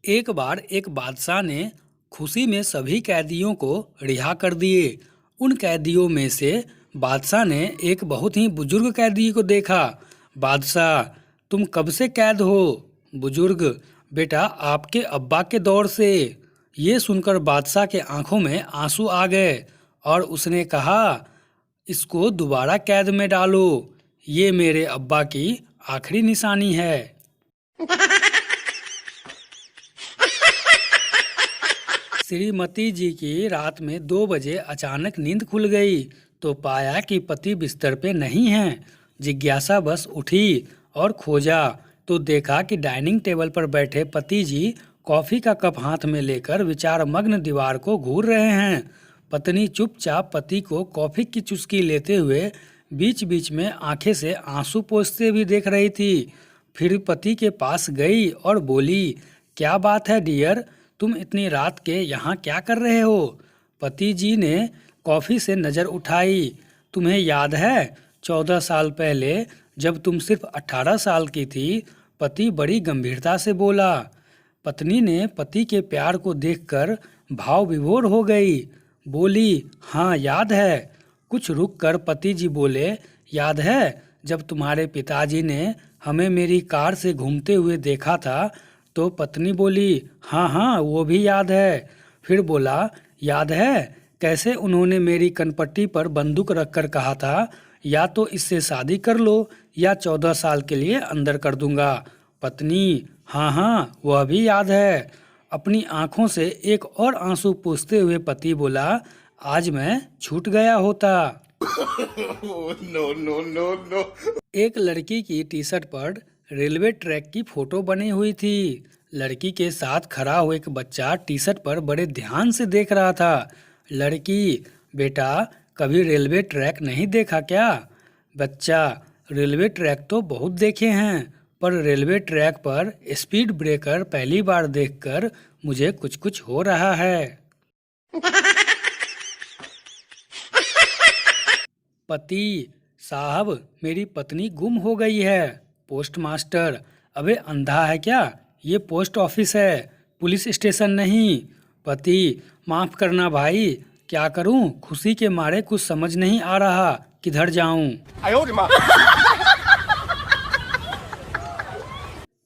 एक बार एक बादशाह ने खुशी में सभी कैदियों को रिहा कर दिए। उन कैदियों में से बादशाह ने एक बहुत ही बुजुर्ग कैदी को देखा। बादशाह, तुम कब से कैद हो? बुजुर्ग, बेटा आपके अब्बा के दौर से। ये सुनकर बादशाह के आंखों में आंसू आ गए और उसने कहा, इसको दोबारा कैद में डालो। ये मेरे अब्बा की आखिरी निशानी है। श्रीमती जी की रात में 2 बजे अचानक नींद खुल गई तो पाया कि पति बिस्तर पे नहीं हैं। जिज्ञासा बस उठी और खोजा तो देखा कि डाइनिंग टेबल पर बैठे पति जी कॉफी का कप हाथ में लेकर विचार मग्न दीवार को घूर रहे हैं। पत्नी चुपचाप पति को कॉफी की चुस्की लेते हुए बीच बीच में आंखें से आंसू पोंछते भी देख रही थी। फिर पति के पास गई और बोली, क्या बात है डियर, तुम इतनी रात के यहाँ क्या कर रहे हो? पति जी ने कॉफ़ी से नज़र उठाई। तुम्हें याद है 14 साल पहले जब तुम सिर्फ 18 साल की थी? पति बड़ी गंभीरता से बोला। पत्नी ने पति के प्यार को देखकर भाव विभोर हो गई। बोली, हाँ याद है। कुछ रुक कर पति जी बोले, याद है जब तुम्हारे पिताजी ने हमें मेरी कार से घूमते हुए देखा था? तो पत्नी बोली, हाँ हाँ वो भी याद है। फिर बोला, याद है कैसे उन्होंने मेरी कनपट्टी पर बंदूक रखकर कहा था, या तो इससे शादी कर लो या 14 साल के लिए अंदर कर दूंगा? पत्नी, हाँ हाँ वह भी याद है। अपनी आंखों से एक और आंसू पोंछते हुए पति बोला, आज मैं छूट गया होता। no, no, no, no. एक लड़की की टी शर्ट पर रेलवे ट्रैक की फोटो बनी हुई थी। लड़की के साथ खड़ा हुआ एक बच्चा टी शर्ट पर बड़े ध्यान से देख रहा था। लड़की, बेटा कभी रेलवे ट्रैक नहीं देखा क्या? बच्चा, रेलवे ट्रैक तो बहुत देखे हैं, पर रेलवे ट्रैक पर स्पीड ब्रेकर पहली बार देखकर मुझे कुछ कुछ हो रहा है। पति, साहब मेरी पत्नी गुम हो गई है। पोस्टमास्टर, अबे अंधा है क्या? ये पोस्ट ऑफिस है, पुलिस स्टेशन नहीं। पति, माफ करना भाई, क्या करूं, खुशी के मारे कुछ समझ नहीं आ रहा किधर जाऊं।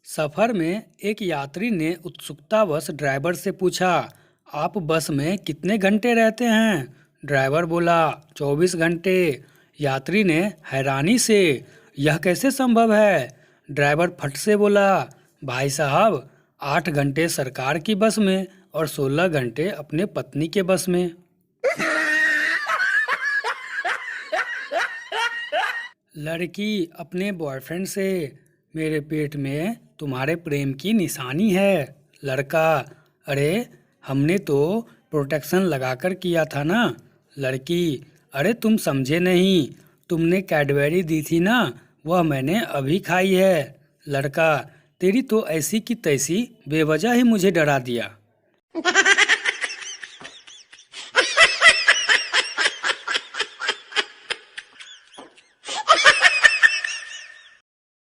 सफर में एक यात्री ने उत्सुकतावश ड्राइवर से पूछा, आप बस में कितने घंटे रहते हैं? ड्राइवर बोला, 24 घंटे। यात्री ने हैरानी से, यह कैसे संभव है? ड्राइवर फट से बोला, भाई साहब 8 घंटे सरकार की बस में और 16 घंटे अपने पत्नी के बस में। लड़की अपने बॉयफ्रेंड से, मेरे पेट में तुम्हारे प्रेम की निशानी है। लड़का, अरे हमने तो प्रोटेक्शन लगाकर किया था ना। लड़की, अरे तुम समझे नहीं, तुमने कैडबरी दी थी ना, वह मैंने अभी खाई है। लड़का, तेरी तो ऐसी की तैसी बेवजह ही मुझे डरा दिया।